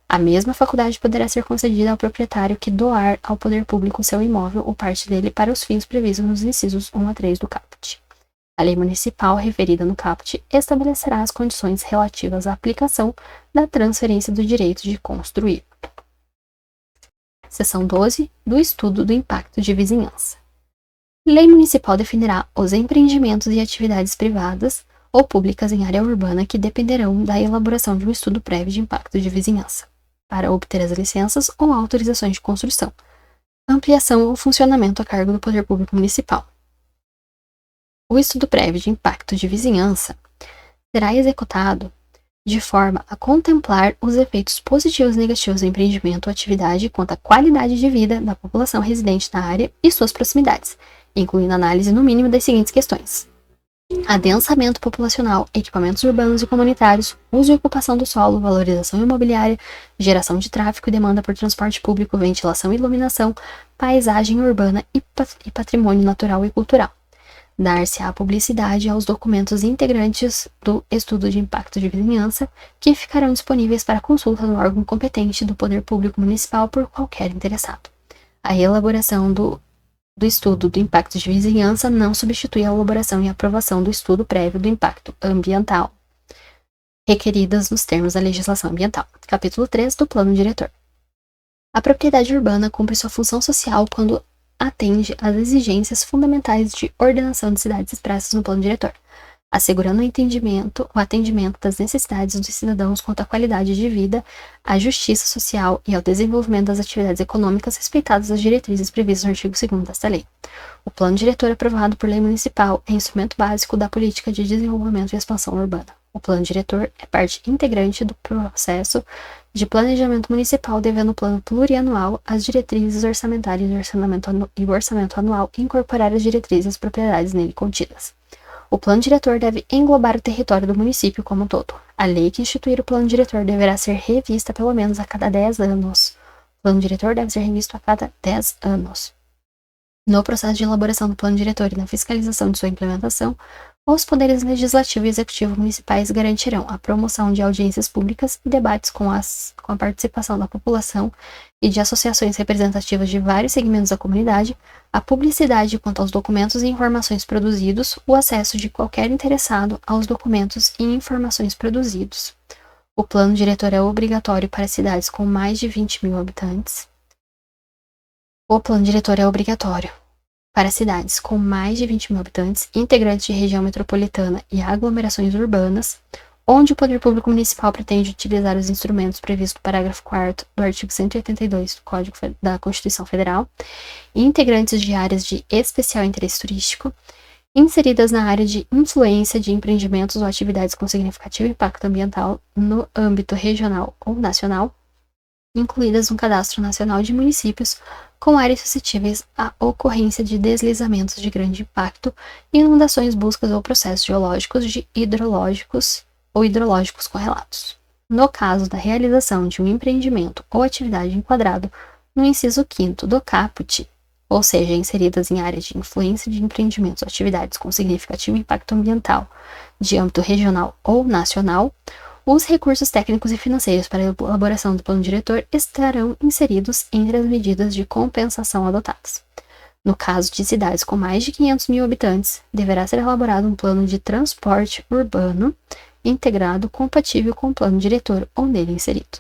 A mesma faculdade poderá ser concedida ao proprietário que doar ao poder público seu imóvel ou parte dele para os fins previstos nos incisos 1 a 3 do caput. A lei municipal referida no caput estabelecerá as condições relativas à aplicação da transferência do direito de construir. Seção 12 do estudo do impacto de vizinhança. Lei municipal definirá os empreendimentos e atividades privadas ou públicas em área urbana que dependerão da elaboração de um estudo prévio de impacto de vizinhança, para obter as licenças ou autorizações de construção, ampliação ou funcionamento a cargo do poder público municipal. O estudo prévio de impacto de vizinhança será executado de forma a contemplar os efeitos positivos e negativos do empreendimento ou atividade quanto à qualidade de vida da população residente na área e suas proximidades, incluindo análise no mínimo das seguintes questões: adensamento populacional, equipamentos urbanos e comunitários, uso e ocupação do solo, valorização imobiliária, geração de tráfego e demanda por transporte público, ventilação e iluminação, paisagem urbana e patrimônio natural e cultural. Dar-se-á publicidade aos documentos integrantes do estudo de impacto de vizinhança, que ficarão disponíveis para consulta no órgão competente do Poder Público Municipal por qualquer interessado. A elaboração do estudo do impacto de vizinhança não substitui a elaboração e aprovação do estudo prévio do impacto ambiental, requeridas nos termos da legislação ambiental. Capítulo 3 do Plano Diretor. A propriedade urbana cumpre sua função social quando atende às exigências fundamentais de ordenação de cidades expressas no plano diretor. assegurando o atendimento das necessidades dos cidadãos quanto à qualidade de vida, à justiça social e ao desenvolvimento das atividades econômicas respeitadas as diretrizes previstas no artigo 2º desta lei. O Plano Diretor aprovado por lei municipal é instrumento básico da política de desenvolvimento e expansão urbana. O Plano Diretor é parte integrante do processo de planejamento municipal, devendo o plano plurianual, as diretrizes orçamentárias e o orçamento anual incorporar as diretrizes e as propriedades nele contidas. O Plano Diretor deve englobar o território do município como um todo. A lei que instituir o Plano Diretor deverá ser revista pelo menos a cada 10 anos. O Plano Diretor deve ser revisto a cada 10 anos. No processo de elaboração do Plano Diretor e na fiscalização de sua implementação, os poderes legislativo e executivo municipais garantirão a promoção de audiências públicas e debates com a participação da população e de associações representativas de vários segmentos da comunidade, a publicidade quanto aos documentos e informações produzidos, o acesso de qualquer interessado aos documentos e informações produzidos. O Plano Diretor é obrigatório para cidades com mais de 20 mil habitantes. O Plano Diretor é obrigatório para cidades com mais de 20 mil habitantes, integrantes de região metropolitana e aglomerações urbanas, onde o poder público municipal pretende utilizar os instrumentos previstos no parágrafo 4º do artigo 182 do Código da Constituição Federal, e integrantes de áreas de especial interesse turístico, inseridas na área de influência de empreendimentos ou atividades com significativo impacto ambiental no âmbito regional ou nacional, incluídas no Cadastro Nacional de Municípios com áreas suscetíveis à ocorrência de deslizamentos de grande impacto, inundações, buscas ou processos geológicos ou hidrológicos correlatos. No caso da realização de um empreendimento ou atividade enquadrado no inciso 5º do caput, ou seja, inseridas em áreas de influência de empreendimentos ou atividades com significativo impacto ambiental de âmbito regional ou nacional, os recursos técnicos e financeiros para a elaboração do plano diretor estarão inseridos entre as medidas de compensação adotadas. No caso de cidades com mais de 500 mil habitantes, deverá ser elaborado um plano de transporte urbano integrado compatível com o plano diretor ou nele inserido.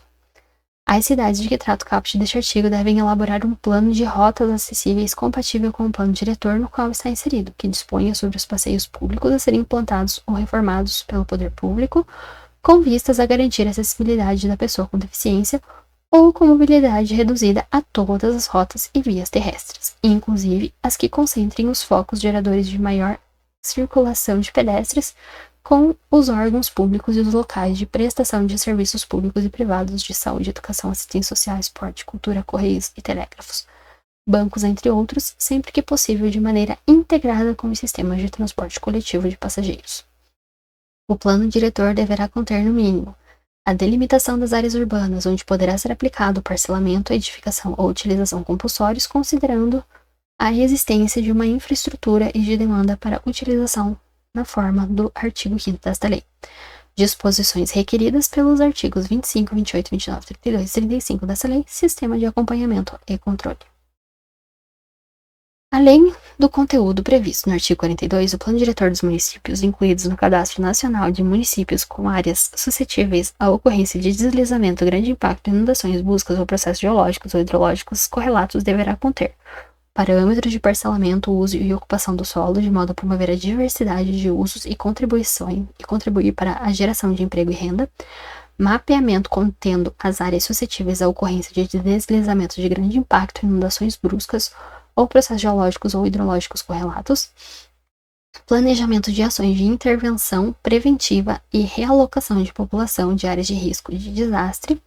As cidades de que trata o caput deste artigo devem elaborar um plano de rotas acessíveis compatível com o plano diretor no qual está inserido, que disponha sobre os passeios públicos a serem implantados ou reformados pelo poder público, com vistas a garantir a acessibilidade da pessoa com deficiência ou com mobilidade reduzida a todas as rotas e vias terrestres, inclusive as que concentrem os focos geradores de maior circulação de pedestres, com os órgãos públicos e os locais de prestação de serviços públicos e privados de saúde, educação, assistência social, esporte, cultura, correios e telégrafos, bancos, entre outros, sempre que possível de maneira integrada com os sistemas de transporte coletivo de passageiros. O plano diretor deverá conter, no mínimo, a delimitação das áreas urbanas onde poderá ser aplicado o parcelamento, edificação ou utilização compulsórios, considerando a existência de uma infraestrutura e de demanda para utilização na forma do artigo 5º desta lei. Disposições requeridas pelos artigos 25, 28, 29, 32 e 35 dessa lei, sistema de acompanhamento e controle. Além do conteúdo previsto no artigo 42, o Plano Diretor dos Municípios, incluídos no Cadastro Nacional de Municípios com áreas suscetíveis à ocorrência de deslizamento, grande impacto, inundações, buscas ou processos geológicos ou hidrológicos correlatos, deverá conter parâmetros de parcelamento, uso e ocupação do solo, de modo a promover a diversidade de usos e contribuir para a geração de emprego e renda, mapeamento contendo as áreas suscetíveis à ocorrência de deslizamento de grande impacto, inundações bruscas ou processos geológicos ou hidrológicos correlatos, planejamento de ações de intervenção preventiva e realocação de população de áreas de risco de desastre,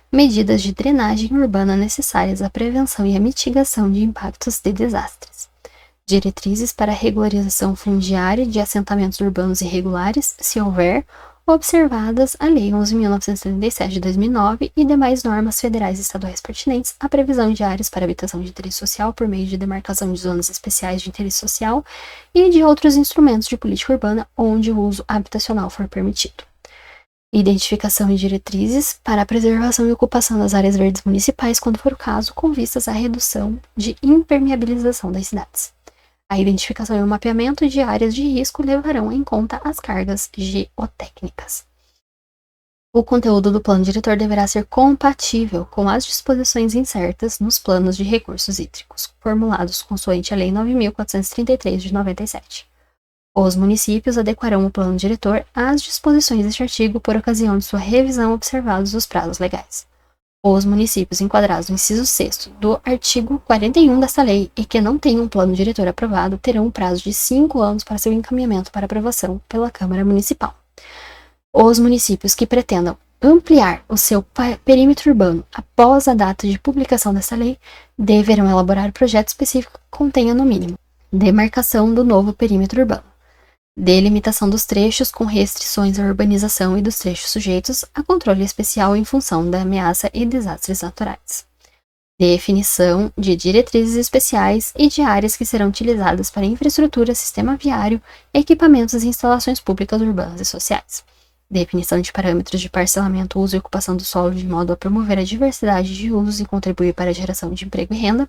medidas de drenagem urbana necessárias à prevenção e à mitigação de impactos de desastres, diretrizes para a regularização fundiária de assentamentos urbanos irregulares, se houver, observadas a Lei 11.977 de 2009 e demais normas federais e estaduais pertinentes à previsão de áreas para habitação de interesse social por meio de demarcação de zonas especiais de interesse social e de outros instrumentos de política urbana onde o uso habitacional for permitido. Identificação e diretrizes para a preservação e ocupação das áreas verdes municipais, quando for o caso, com vistas à redução de impermeabilização das cidades. A identificação e o mapeamento de áreas de risco levarão em conta as cargas geotécnicas. O conteúdo do plano diretor deverá ser compatível com as disposições incertas nos planos de recursos hídricos, formulados consoante a Lei 9.433 de 97. Os municípios adequarão o plano diretor às disposições deste artigo por ocasião de sua revisão observados os prazos legais. Os municípios enquadrados no inciso 6º do artigo 41 desta lei e que não tenham um plano diretor aprovado terão um prazo de 5 anos para seu encaminhamento para aprovação pela Câmara Municipal. Os municípios que pretendam ampliar o seu perímetro urbano após a data de publicação desta lei deverão elaborar projeto específico que contenha, no mínimo, demarcação do novo perímetro urbano, delimitação dos trechos com restrições à urbanização e dos trechos sujeitos a controle especial em função da ameaça e desastres naturais, definição de diretrizes especiais e de áreas que serão utilizadas para infraestrutura, sistema viário, equipamentos e instalações públicas urbanas e sociais, definição de parâmetros de parcelamento, uso e ocupação do solo de modo a promover a diversidade de usos e contribuir para a geração de emprego e renda,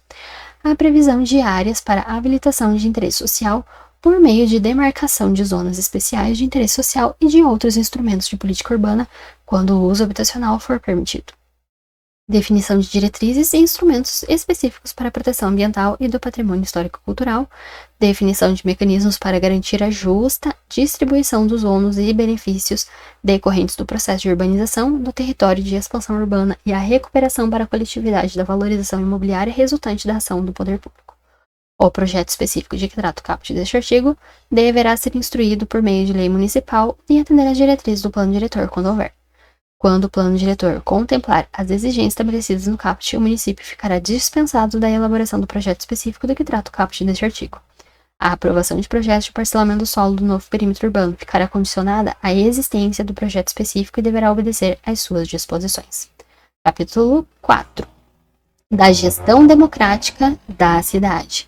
a previsão de áreas para habilitação de interesse social por meio de demarcação de zonas especiais de interesse social e de outros instrumentos de política urbana quando o uso habitacional for permitido. Definição de diretrizes e instrumentos específicos para a proteção ambiental e do patrimônio histórico-cultural, definição de mecanismos para garantir a justa distribuição dos ônus e benefícios decorrentes do processo de urbanização do território de expansão urbana e a recuperação para a coletividade da valorização imobiliária resultante da ação do poder público. O projeto específico de que trata o caput deste artigo deverá ser instruído por meio de lei municipal e atender às diretrizes do plano diretor quando houver. Quando o plano diretor contemplar as exigências estabelecidas no caput, o município ficará dispensado da elaboração do projeto específico do que trata o caput deste artigo. A aprovação de projetos de parcelamento do solo do novo perímetro urbano ficará condicionada à existência do projeto específico e deverá obedecer às suas disposições. Capítulo 4. Da gestão democrática da cidade.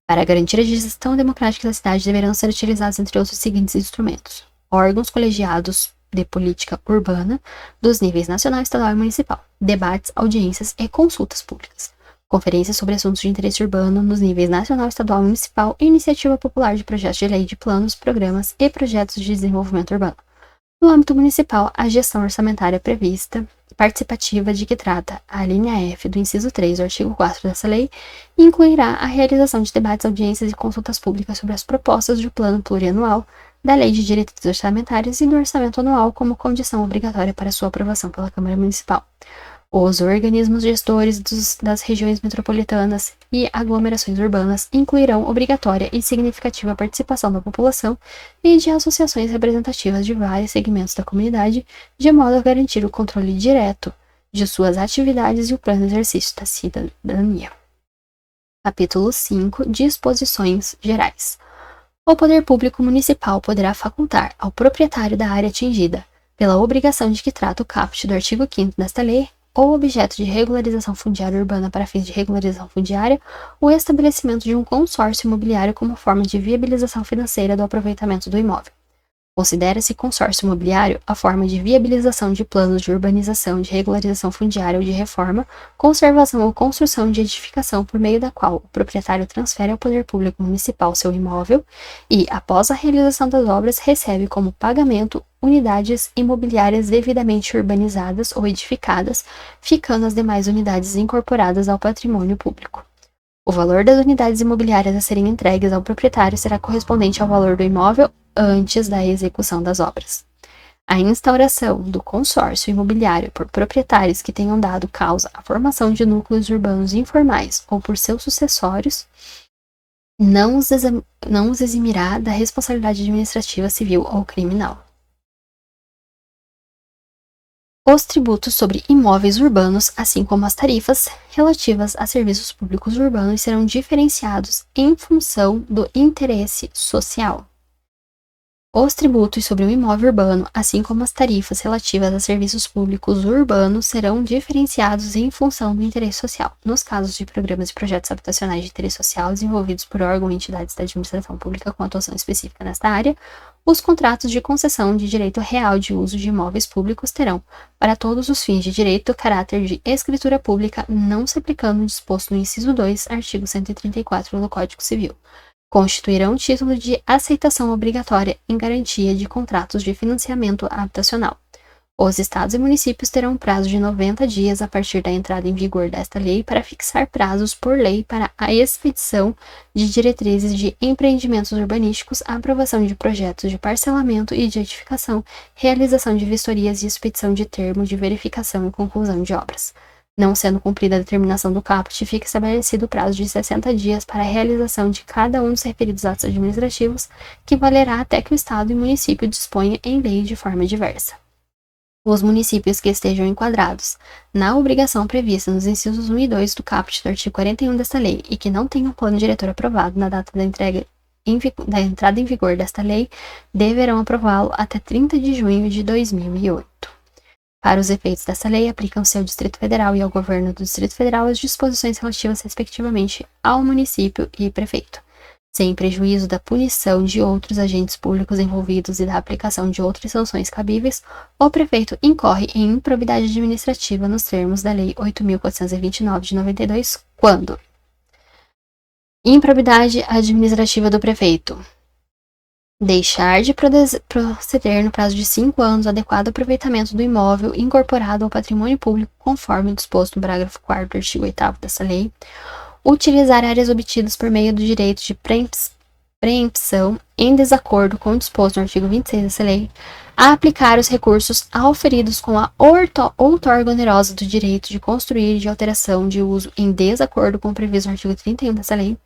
Para garantir a gestão democrática da cidade, deverão ser utilizados, entre outros, os seguintes instrumentos: órgãos colegiados de política urbana dos níveis nacional, estadual e municipal, debates, audiências e consultas públicas, conferências sobre assuntos de interesse urbano nos níveis nacional, estadual e municipal e iniciativa popular de projetos de lei de planos, programas e projetos de desenvolvimento urbano. No âmbito municipal, a gestão orçamentária prevista, participativa de que trata a linha F do inciso 3 do artigo 4 dessa lei, incluirá a realização de debates, audiências e consultas públicas sobre as propostas do plano plurianual, da Lei de Diretrizes Orçamentárias e do Orçamento Anual como condição obrigatória para sua aprovação pela Câmara Municipal. Os organismos gestores das regiões metropolitanas e aglomerações urbanas incluirão obrigatória e significativa participação da população e de associações representativas de vários segmentos da comunidade, de modo a garantir o controle direto de suas atividades e o pleno exercício da cidadania. Capítulo 5. Disposições gerais. O poder público municipal poderá facultar ao proprietário da área atingida, pela obrigação de que trata o caput do artigo 5º desta lei, ou objeto de regularização fundiária urbana para fins de regularização fundiária, o estabelecimento de um consórcio imobiliário como forma de viabilização financeira do aproveitamento do imóvel. Considera-se consórcio imobiliário a forma de viabilização de planos de urbanização, de regularização fundiária ou de reforma, conservação ou construção de edificação por meio da qual o proprietário transfere ao poder público municipal seu imóvel e, após a realização das obras, recebe como pagamento unidades imobiliárias devidamente urbanizadas ou edificadas, ficando as demais unidades incorporadas ao patrimônio público. O valor das unidades imobiliárias a serem entregues ao proprietário será correspondente ao valor do imóvel antes da execução das obras. A instauração do consórcio imobiliário por proprietários que tenham dado causa à formação de núcleos urbanos informais ou por seus sucessórios não os eximirá da responsabilidade administrativa, civil ou criminal. Os tributos sobre imóveis urbanos, assim como as tarifas relativas a serviços públicos urbanos, serão diferenciados em função do interesse social. Os tributos sobre o imóvel urbano, assim como as tarifas relativas a serviços públicos urbanos, serão diferenciados em função do interesse social. Nos casos de programas e projetos habitacionais de interesse social desenvolvidos por órgão ou entidades da administração pública com atuação específica nesta área, os contratos de concessão de direito real de uso de imóveis públicos terão, para todos os fins de direito, caráter de escritura pública, não se aplicando o disposto no inciso 2, artigo 134 do Código Civil. Constituirão título de aceitação obrigatória em garantia de contratos de financiamento habitacional. Os estados e municípios terão um prazo de 90 dias a partir da entrada em vigor desta lei para fixar prazos por lei para a expedição de diretrizes de empreendimentos urbanísticos, a aprovação de projetos de parcelamento e de edificação, realização de vistorias e expedição de termo de verificação e conclusão de obras. Não sendo cumprida a determinação do caput, fica estabelecido o prazo de 60 dias para a realização de cada um dos referidos atos administrativos, que valerá até que o estado e município disponha em lei de forma diversa. Os municípios que estejam enquadrados na obrigação prevista nos incisos 1 e 2 do caput do artigo 41 desta lei e que não tenham plano diretor aprovado na data da entrada em vigor desta lei, deverão aprová-lo até 30 de junho de 2008. Para os efeitos desta lei, aplicam-se ao Distrito Federal e ao Governo do Distrito Federal as disposições relativas, respectivamente, ao município e prefeito. Sem prejuízo da punição de outros agentes públicos envolvidos e da aplicação de outras sanções cabíveis, o prefeito incorre em improbidade administrativa nos termos da Lei 8.429 de 92, quando: improbidade administrativa do prefeito. Deixar de proceder no prazo de 5 anos o adequado aproveitamento do imóvel incorporado ao patrimônio público, conforme disposto no parágrafo 4º do artigo 8º dessa lei. Utilizar áreas obtidas por meio do direito de preempção em desacordo com o disposto no artigo 26 dessa lei, a aplicar os recursos auferidos com a outorga onerosa do direito de construir e de alteração de uso em desacordo com o previsto no artigo 31 dessa lei,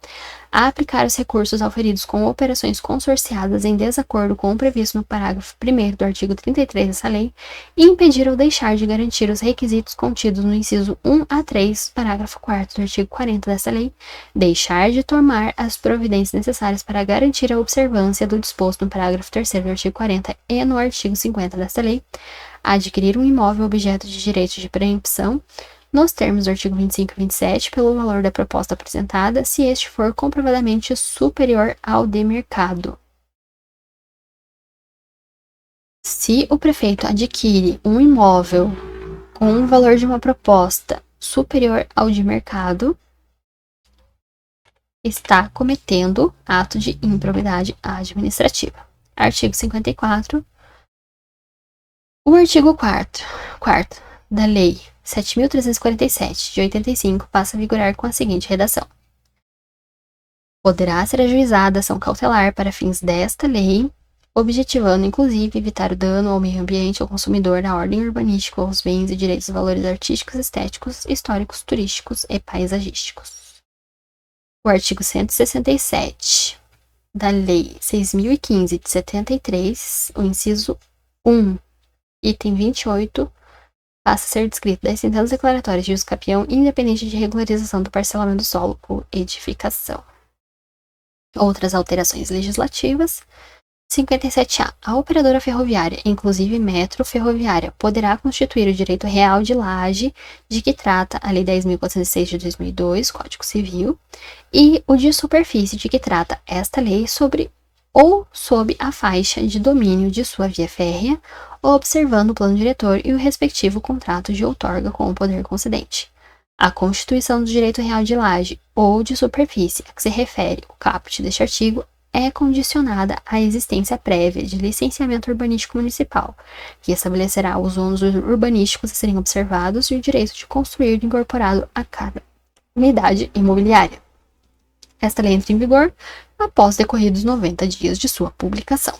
a aplicar os recursos auferidos com operações consorciadas em desacordo com o previsto no parágrafo 1º do artigo 33 dessa lei, e impedir ou deixar de garantir os requisitos contidos no inciso 1 a 3, parágrafo 4º do artigo 40 dessa lei, deixar de tomar as providências necessárias para garantir a observância do disposto no parágrafo 3º do artigo 40 e no artigo 50 desta lei, adquirir um imóvel objeto de direito de preempção, nos termos do artigo 25 e 27, pelo valor da proposta apresentada, se este for comprovadamente superior ao de mercado. Se o prefeito adquire um imóvel com um valor de uma proposta superior ao de mercado, está cometendo ato de improbidade administrativa. Artigo 54. O artigo 4º da Lei 7.347, de 85, passa a vigorar com a seguinte redação: poderá ser ajuizada ação cautelar para fins desta lei, objetivando, inclusive, evitar o dano ao meio ambiente, ao consumidor, à ordem urbanística, aos bens e direitos e valores artísticos, estéticos, históricos, turísticos e paisagísticos. O artigo 167 da Lei 6.015, de 73, o inciso 1, item 28, passa a ser descrito das sentenças declaratórias de uso capião, independente de regularização do parcelamento do solo ou edificação. Outras alterações legislativas. 57A. A operadora ferroviária, inclusive metro ferroviária, poderá constituir o direito real de laje, de que trata a Lei 10.406 de 2002, Código Civil, e o de superfície, de que trata esta lei, sobre ou sob a faixa de domínio de sua via férrea, observando o plano diretor e o respectivo contrato de outorga com o poder concedente. A constituição do direito real de laje ou de superfície a que se refere o caput deste artigo é condicionada à existência prévia de licenciamento urbanístico municipal, que estabelecerá os ônus urbanísticos a serem observados e o direito de construir incorporado a cada unidade imobiliária. Esta lei entra em vigor após decorridos 90 dias de sua publicação.